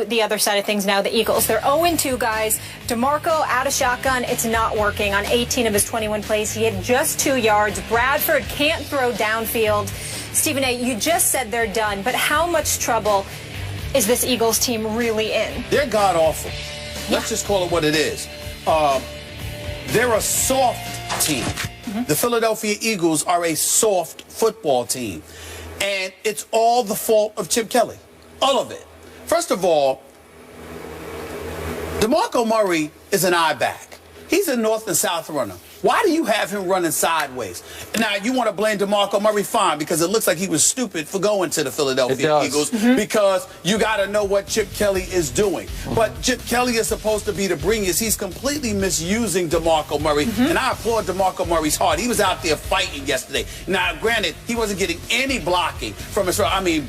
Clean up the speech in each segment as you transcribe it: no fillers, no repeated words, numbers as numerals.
The other side of things now, the Eagles. They're 0-2, guys. DeMarco out of shotgun. It's not working. On 18 of his 21 plays, he had just 2 yards. Bradford can't throw downfield. Stephen A., you just said they're done, but how much trouble is this Eagles team really in? They're god-awful. Let's just call it what it is. They're a soft team. The Philadelphia Eagles are a soft football team. And it's all the fault of Chip Kelly. All of it. First of all, DeMarco Murray is an I-back. He's a north and south runner. Why do you have him running sideways? Now, you want to blame DeMarco Murray, fine, because it looks like he was stupid for going to the Philadelphia Eagles, because you got to know what Chip Kelly is doing. But Chip Kelly is supposed to be the bringers. He's completely misusing DeMarco Murray, and I applaud DeMarco Murray's heart. He was out there fighting yesterday. Now, granted, he wasn't getting any blocking from his,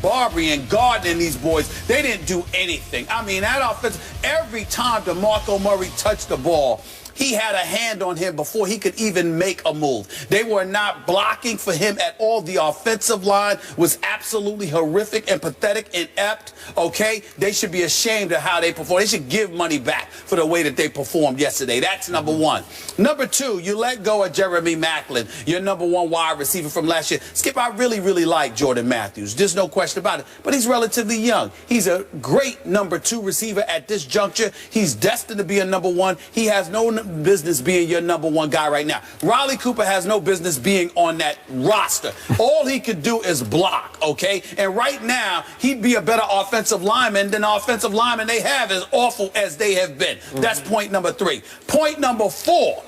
Barbary and Gardner and these boys, they didn't do anything. That offense, every time DeMarco Murray touched the ball, he had a hand on him before he could even make a move. They were not blocking for him at all. The offensive line was absolutely horrific and pathetic and inept, okay? They should be ashamed of how they performed. They should give money back for the way that they performed yesterday. That's number one. Number two, you let go of Jeremy Maclin, your number one wide receiver from last year. Skip, I really, really like Jordan Matthews. There's no question about it. But he's relatively young. He's a great number two receiver at this juncture. He's destined to be a number one. He has no business being your number one guy right now. Riley Cooper has no business being on that roster. All he could do is block, okay? And right now, he'd be a better offensive lineman than the offensive lineman they have, as awful as they have been. That's point number three. Point number four,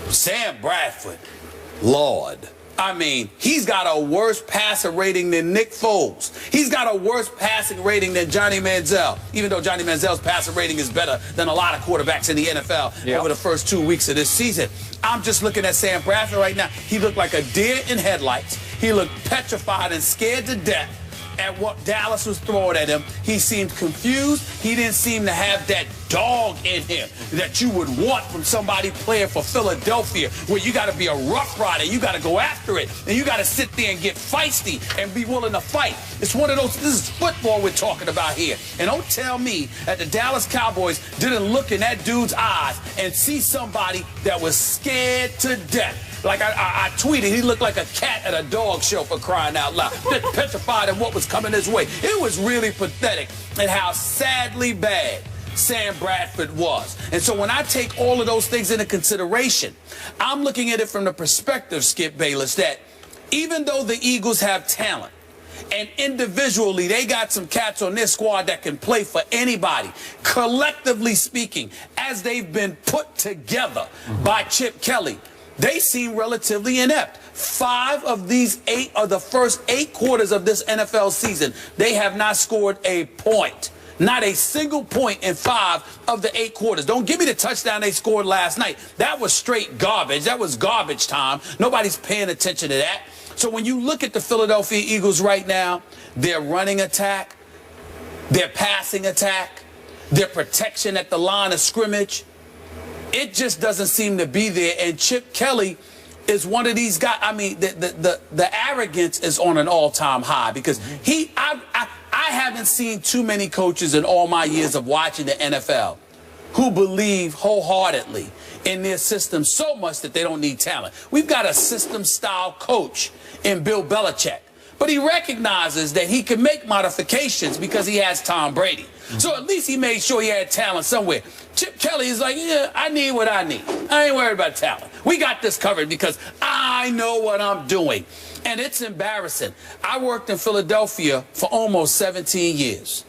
Sam Bradford. Lord. He's got a worse passer rating than Nick Foles. He's got a worse passing rating than Johnny Manziel, even though Johnny Manziel's passer rating is better than a lot of quarterbacks in the NFL over the first 2 weeks of this season. I'm just looking at Sam Bradford right now. He looked like a deer in headlights. He looked petrified and scared to death at what Dallas was throwing at him. He seemed confused. He didn't seem to have that dog in him that you would want from somebody playing for Philadelphia, where you got to be a rough rider. You got to go after it, and you got to sit there and get feisty and be willing to fight. It's one of those, this is football we're talking about here. And don't tell me that the Dallas Cowboys didn't look in that dude's eyes and see somebody that was scared to death. Like I tweeted, he looked like a cat at a dog show, for crying out loud. Petrified of what was coming his way. It was really pathetic and how sadly bad Sam Bradford was. And so when I take all of those things into consideration, I'm looking at it from the perspective, Skip Bayless, that even though the Eagles have talent, and individually they got some cats on their squad that can play for anybody, collectively speaking, as they've been put together by Chip Kelly, they seem relatively inept. 5 of these 8 of the first 8 quarters of this NFL season, they have not scored a point. Not a single point in 5 of the 8 quarters. Don't give me the touchdown they scored last night. That was straight garbage. That was garbage time. Nobody's paying attention to that. So when you look at the Philadelphia Eagles right now, their running attack, their passing attack, their protection at the line of scrimmage, it just doesn't seem to be there. And Chip Kelly is one of these guys. The arrogance is on an all-time high, because I haven't seen too many coaches in all my years of watching the NFL who believe wholeheartedly in their system so much that they don't need talent. We've got a system-style coach in Bill Belichick, but he recognizes that he can make modifications because he has Tom Brady. So at least he made sure he had talent somewhere. Chip Kelly is like, yeah, I need what I need. I ain't worried about talent. We got this covered because I know what I'm doing. And it's embarrassing. I worked in Philadelphia for almost 17 years.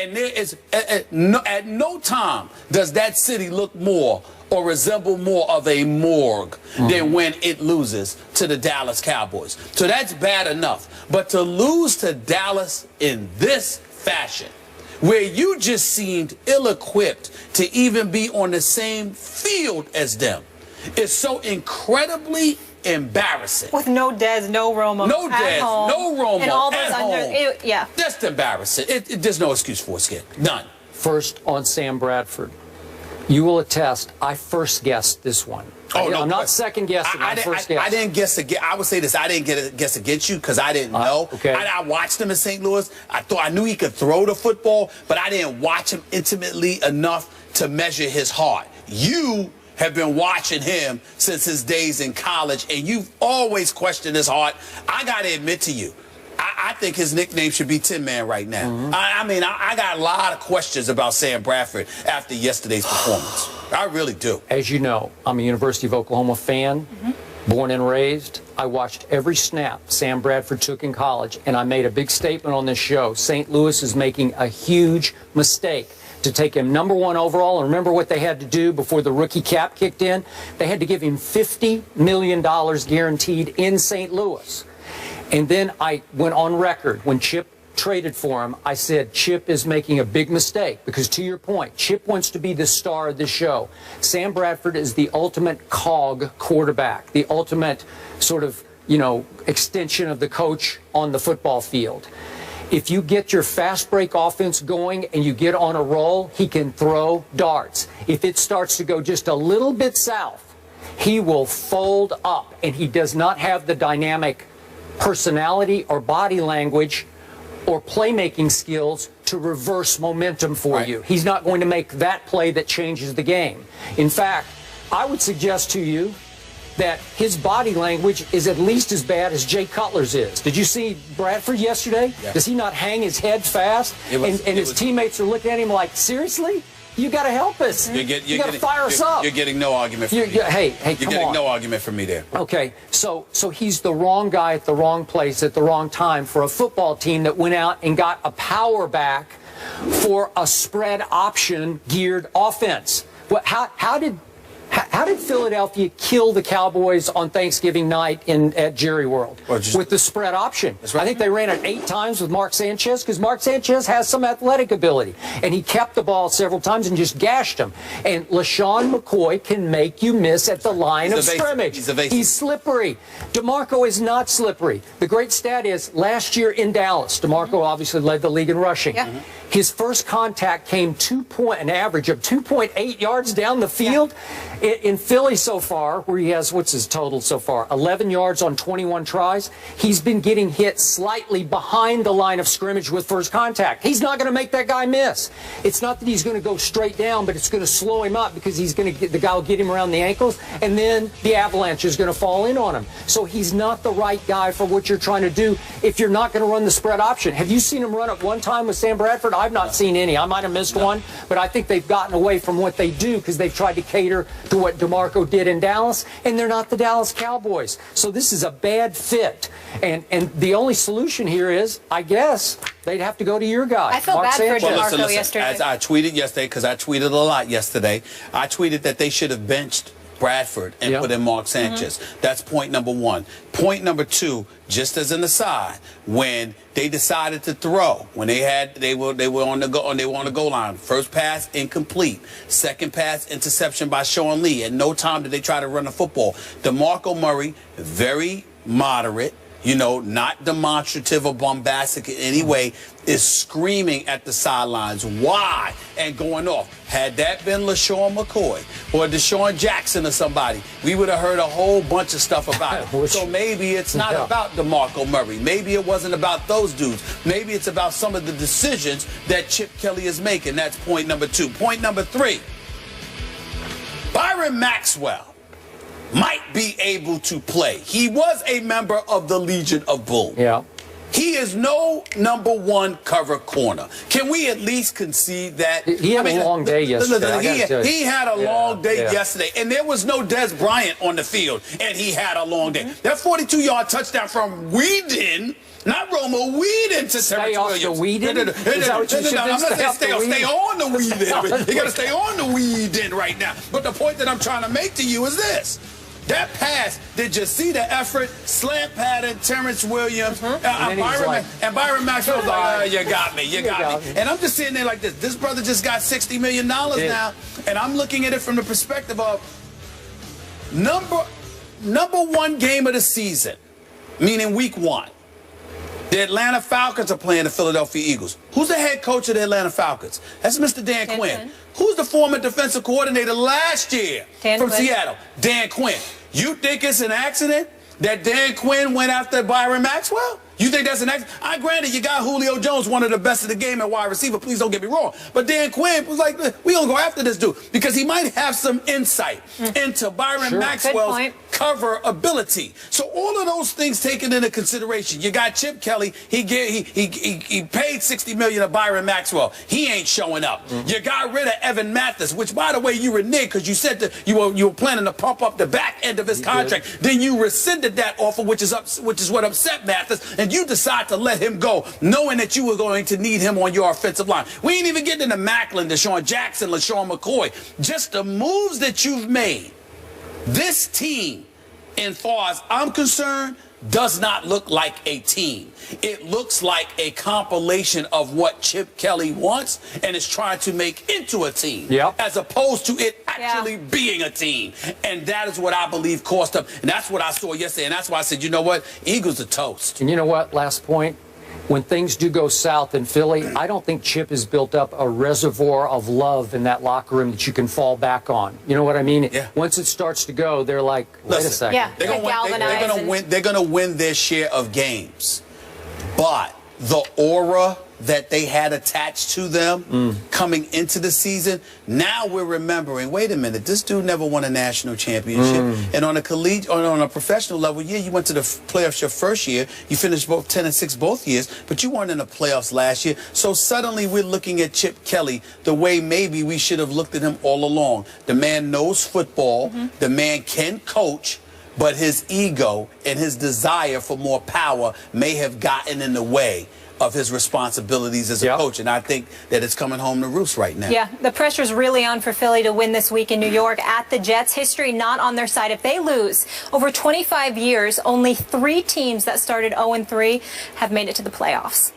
And there is, at no time does that city look more or resemble more of a morgue than when it loses to the Dallas Cowboys. So that's bad enough. But to lose to Dallas in this fashion, where you just seemed ill-equipped to even be on the same field as them, is so incredibly embarrassing. With no Dez, no Romo, no Dez, no Romo, and all those at home. Yeah. That's embarrassing. There's no excuse for it, Skip. None. First, on Sam Bradford, You will attest, I first guessed this one. Oh, no, I'm not second guessing. I first guessed. I didn't guess against. I would say this. I didn't guess against you because I didn't know. Okay. I watched him in St. Louis. I knew he could throw the football, but I didn't watch him intimately enough to measure his heart. You have been watching him since his days in college, and you've always questioned his heart. I got to admit to you, I think his nickname should be Tin Man right now. Mm-hmm. I got a lot of questions about Sam Bradford after yesterday's performance. I really do. As you know, I'm a University of Oklahoma fan, born and raised. I watched every snap Sam Bradford took in college, and I made a big statement on this show. St. Louis is making a huge mistake to take him #1 overall. And remember what they had to do before the rookie cap kicked in? They had to give him $50 million guaranteed in St. Louis. And then I went on record when Chip traded for him. I said Chip is making a big mistake because, to your point, Chip wants to be the star of the show. Sam Bradford is the ultimate cog quarterback, the ultimate sort of, extension of the coach on the football field. If you get your fast break offense going and you get on a roll, he can throw darts. If it starts to go just a little bit south, he will fold up, and he does not have the dynamic personality or body language or playmaking skills to reverse momentum for you. He's not going to make that play that changes the game. In fact, I would suggest to you that his body language is at least as bad as Jay Cutler's is. Did you see Bradford yesterday? Yeah. Does he not hang his head fast? And his teammates are looking at him like, seriously? You got to help us. You got to fire us up. You're getting no argument from me. Hey, you're getting no argument from me there. Okay, so he's the wrong guy at the wrong place at the wrong time for a football team that went out and got a power back for a spread option geared offense. How did Philadelphia kill the Cowboys on Thanksgiving night at Jerry World? With the spread option. Right. I think they ran it 8 times with Mark Sanchez because Mark Sanchez has some athletic ability. And he kept the ball several times and just gashed him. And LaShawn McCoy can make you miss at the line of scrimmage. He's slippery. DeMarco is not slippery. The great stat is last year in Dallas, DeMarco obviously led the league in rushing. Yeah. His first contact came an average of 2.8 yards down the field. Yeah. In Philly so far, where he has, what's his total so far? 11 yards on 21 tries. He's been getting hit slightly behind the line of scrimmage with first contact. He's not going to make that guy miss. It's not that he's going to go straight down, but it's going to slow him up because the guy will get him around the ankles, and then the avalanche is going to fall in on him. So he's not the right guy for what you're trying to do if you're not going to run the spread option. Have you seen him run it one time with Sam Bradford? I've not seen any. I might have missed one, but I think they've gotten away from what they do because they've tried to cater to what DeMarco did in Dallas, and they're not the Dallas Cowboys. So this is a bad fit. And the only solution here is, I guess, they'd have to go to your guy. I feel Mark bad Sanchez. for DeMarco yesterday. As I tweeted yesterday, because I tweeted a lot yesterday, I tweeted that they should have benched Bradford and put in Mark Sanchez. That's point number 1. Point number 2, just as an aside, when they decided to throw, when they were on the goal line, first pass incomplete, second pass interception by Sean Lee. At no time did they try to run the football. DeMarco Murray, very moderate, not demonstrative or bombastic in any way, is screaming at the sidelines, why? And going off. Had that been LaShawn McCoy or Deshaun Jackson or somebody, we would have heard a whole bunch of stuff about it. So maybe it's not about DeMarco Murray. Maybe it wasn't about those dudes. Maybe it's about some of the decisions that Chip Kelly is making. That's point number 2. Point number 3, Byron Maxwell might be able to play. He was a member of the Legion of Boom. Yeah. He is no #1 cover corner. Can we at least concede that? He had a long day yesterday. He had a long day yesterday, and there was no Des Bryant on the field, and he had a long day. That 42-yard touchdown from Whedon, not Romo, Whedon to Terrence Williams. Whedon? Stay on the Whedon. You got to stay on the Whedon right now. But the point that I'm trying to make to you is this. That pass, did you see the effort? Slant pattern, Terrence Williams, and Byron Maxwell was like, you got me. And I'm just sitting there like this. This brother just got $60 million now, and I'm looking at it from the perspective of number 1 game of the season, meaning week 1. The Atlanta Falcons are playing the Philadelphia Eagles. Who's the head coach of the Atlanta Falcons? That's Mr. Dan Quinn. Who's the former defensive coordinator last year from Seattle? Dan Quinn. You think it's an accident that Dan Quinn went after Byron Maxwell? You think that's an accident? Granted, you got Julio Jones, one of the best of the game at wide receiver. Please don't get me wrong. But Dan Quinn was like, we gonna go after this dude because he might have some insight into Byron Maxwell's cover ability. So all of those things taken into consideration. You got Chip Kelly. He paid $60 million to Byron Maxwell. He ain't showing up. You got rid of Evan Mathis, which by the way you reneged because you said that you were planning to pump up the back end of his contract. Then you rescinded that offer, which is what upset Mathis. And you decide to let him go, knowing that you were going to need him on your offensive line. We ain't even getting into Macklin, Deshaun Jackson, LaShawn McCoy. Just the moves that you've made. This team, as far as I'm concerned, does not look like a team. It looks like a compilation of what Chip Kelly wants and is trying to make into a team, as opposed to it actually being a team. And that is what I believe cost them. And that's what I saw yesterday. And that's why I said, you know what? Eagles are toast. And you know what? Last point. When things do go south in Philly, I don't think Chip has built up a reservoir of love in that locker room that you can fall back on. You know what I mean? Once it starts to go, they're like, wait a second. They're going to win their share of games. But the aura that they had attached to them coming into the season, now we're remembering, wait a minute, this dude never won a national championship. And on a on a professional level, you went to the playoffs your first year. You finished both 10-6 both years, but you weren't in the playoffs last year. So suddenly we're looking at Chip Kelly the way maybe we should have looked at him all along. The man knows football. The man can coach. But his ego and his desire for more power may have gotten in the way of his responsibilities as a coach. And I think that it's coming home to roost right now. Yeah, the pressure's really on for Philly to win this week in New York at the Jets. History not on their side. If they lose, over 25 years, only 3 teams that started 0-3 have made it to the playoffs.